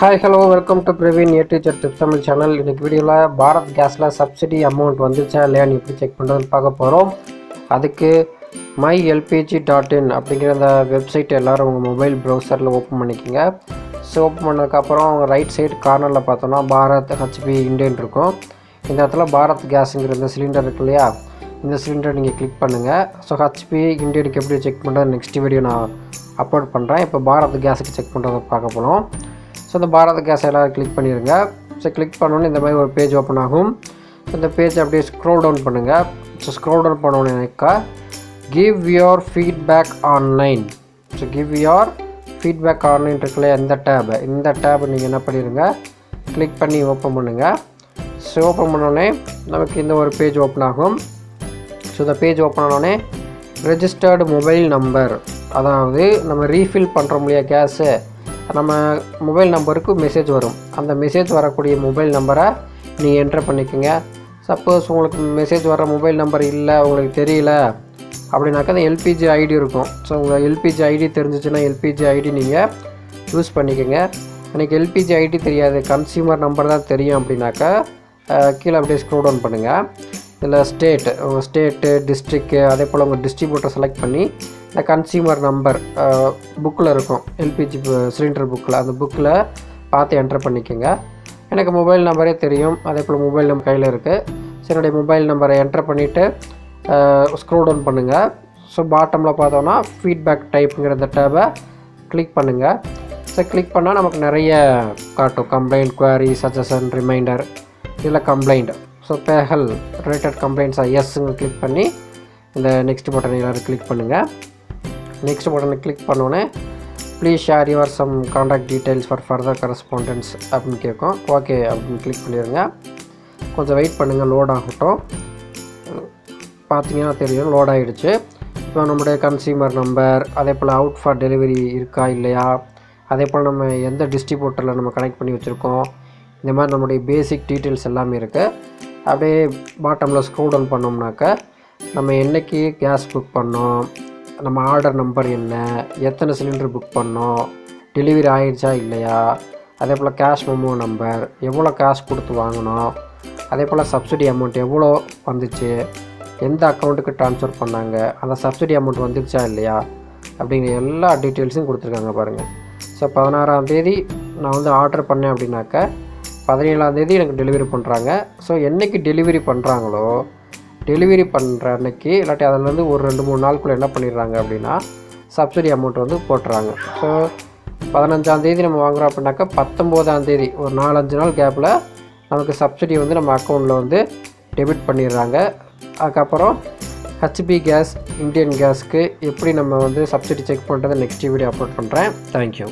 Hi, hello, welcome to Praveen Teacher Tips Tamil channel. In this video, Bharat Gas subsidy amount வந்துச்சா இல்லையான்னு எப்படி check பண்ணுறதுன்னு பார்க்க போகிறோம். அதுக்கு mylpg.in அப்படிங்கிற அந்த வெப்சைட் எல்லோரும் உங்கள் மொபைல் ப்ரௌசரில் ஓப்பன் பண்ணிக்கோங்க. ஸோ ஓப்பன் பண்ணதுக்கப்புறம் ரைட் சைடு கார்னரில் பார்த்தோன்னா பாரத் ஹெச்பி இண்டேன் இருக்கும். இந்த இடத்துல பாரத் கேஸுங்கிற இந்த சிலிண்டர் இருக்கு இல்லையா, இந்த சிலிண்டர் நீங்கள் கிளிக் பண்ணுங்கள். ஸோ ஹெச்பி இண்டேனுக்கு எப்படி செக் பண்ணுறது நெக்ஸ்ட் வீடியோ நான் அப்லோட் பண்ணுறேன். இப்போ பாரத் கேஸுக்கு செக் பண்ணுறதை பார்க்க போகிறோம். ஸோ இந்த பாரத் கேஸ் எல்லோரும் கிளிக் பண்ணிடுங்க. ஸோ கிளிக் பண்ணோன்னே இந்த மாதிரி ஒரு பேஜ் ஓப்பன் ஆகும். ஸோ இந்த பேஜ் அப்படியே ஸ்க்ரோல் டவுன் பண்ணுங்கள். ஸோ ஸ்க்ரோல் டவுன் பண்ணோன்னேக்கா give your feedback online. So give your feedback online இருக்குல்லையா, இந்த டேப் நீங்கள் என்ன பண்ணிடுங்க, கிளிக் பண்ணி ஓப்பன் பண்ணுங்கள். ஸோ ஓப்பன் பண்ணோடனே நமக்கு இந்த ஒரு பேஜ் ஓப்பன் ஆகும். ஸோ இந்த பேஜ் ஓப்பன் ஆனோடனே ரெஜிஸ்டர்டு மொபைல் நம்பர், அதாவது நம்ம ரீஃபில் பண்ணுறோம் இல்லையா கேஸு, நம்ம மொபைல் நம்பருக்கு மெசேஜ் வரும். அந்த மெசேஜ் வரக்கூடிய மொபைல் நம்பரை நீங்கள் என்ட்ரு பண்ணிக்கோங்க. சப்போஸ் உங்களுக்கு மெசேஜ் வர மொபைல் நம்பர் இல்லை, உங்களுக்கு தெரியல அப்படின்னாக்கா அந்த எல்பிஜி ஐடி இருக்கும். ஸோ உங்கள் எல்பிஜி ஐடி தெரிஞ்சிச்சுன்னா எல்பிஜி ஐடி நீங்கள் யூஸ் பண்ணிக்கோங்க. எனக்கு எல்பிஜி ஐடி தெரியாது, கன்சியூமர் நம்பர் தான் தெரியும் அப்படின்னாக்கா கீழே அப்படியே ஸ்க்ரோல் டவுன் பண்ணுங்கள். இதில் உங்கள் ஸ்டேட்டு, டிஸ்ட்ரிக்கு, அதே போல் உங்கள் டிஸ்ட்ரிபியூட்டர் செலக்ட் பண்ணி இந்த கன்சியூமர் நம்பர் புக்கில் இருக்கும், எல்பிஜி சிலிண்டர் புக்கில், அந்த புக்கில் பார்த்து என்ட்ரு பண்ணிக்கோங்க. எனக்கு மொபைல் நம்பரே தெரியும், அதே போல் மொபைல் நம்பர் கையில் இருக்குது. ஸோ என்னுடைய மொபைல் நம்பரை என்ட்ரு பண்ணிவிட்டு ஸ்க்ரோல் டவுன் பண்ணுங்கள். ஸோ பாட்டமில் பார்த்தோன்னா ஃபீட்பேக் டைப்புங்கிற இந்த டேபை கிளிக் பண்ணுங்கள். ஸோ கிளிக் பண்ணால் நமக்கு நிறைய காட்டும், கம்ப்ளைண்ட், குவாரி, சஜஷன், ரிமைண்டர், இதில் கம்ப்ளைண்ட். ஸோ பேஹல் ரிலேட்டட் கம்ப்ளைண்ட்ஸாக எஸ்ஸுங்க கிளிக் பண்ணி இந்த நெக்ஸ்ட் பட்டன் எல்லோரும் கிளிக் பண்ணுங்கள். நெக்ஸ்ட் பட்டனை கிளிக் பண்ணோன்னே please share your some contact details for further correspondence அப்படின்னு கேட்கும். ஓகே அப்படின்னு கிளிக் பண்ணிடுங்க. கொஞ்சம் வெயிட் பண்ணுங்கள், லோட் ஆகட்டும். பார்த்தீங்கன்னா தெரியும், லோட் ஆகிடுச்சு. இப்போ நம்முடைய கன்சியூமர் நம்பர், அதே போல் அவுட் ஃபார் டெலிவரி இருக்கா இல்லையா, அதே போல் நம்ம எந்த டிஸ்ட்ரிபியூட்டரில் நம்ம கனெக்ட் பண்ணி வச்சுருக்கோம், இந்த மாதிரி நம்முடைய பேசிக் டீட்டெயில்ஸ் எல்லாமே இருக்குது. அப்படியே பாட்டமில் ஸ்க்ரோல் டவுன் பண்ணோம்னாக்க நம்ம என்றைக்கு கேஸ் புக் பண்ணோம், நம்ம ஆர்டர் நம்பர் என்ன, எத்தனை சிலிண்டர் புக் பண்ணோம், டெலிவரி ஆகிடுச்சா இல்லையா, அதே போல் கேஷ் மெமோ நம்பர், எவ்வளோ கேஷ் கொடுத்து வாங்கினோம், அதே போல் சப்சிடி அமௌண்ட் எவ்வளோ வந்துச்சு, எந்த அக்கௌண்ட்டுக்கு ட்ரான்ஸ்ஃபர் பண்ணாங்க, அந்த சப்சிடி அமௌண்ட் வந்துடுச்சா இல்லையா அப்படிங்கிற எல்லா டீட்டெயில்ஸும் கொடுத்துருக்காங்க பாருங்கள். ஸோ 16ஆம் தேதி நான் வந்து ஆர்டர் பண்ணேன் அப்படின்னாக்க 17ஆம் தேதி எனக்கு டெலிவரி பண்ணுறாங்க. ஸோ என்றைக்கு டெலிவரி பண்ணுறாங்களோ, டெலிவரி பண்ணுற அன்னைக்கு இல்லாட்டி அதிலேருந்து ஒரு 2-3 நாளுக்குள்ளே என்ன பண்ணிடுறாங்க அப்படின்னா சப்சிடி அமௌண்ட் வந்து போட்டுறாங்க. ஸோ 15ஆம் தேதி நம்ம வாங்குகிறோம் அப்படின்னாக்கா 19ஆம் தேதி ஒரு 4-5 நாள் கேப்பில் நமக்கு சப்சிடி வந்து நம்ம அக்கௌண்ட்டில் வந்து டெபிட் பண்ணிடுறாங்க. அதுக்கப்புறம் ஹெச்பி கேஸ், இண்டியன் கேஸ்க்கு எப்படி நம்ம வந்து சப்சிடி செக் பண்ணுறதை நெக்ஸ்ட் வீடியோ அப்லோட் பண்ணுறேன். தேங்க்யூ.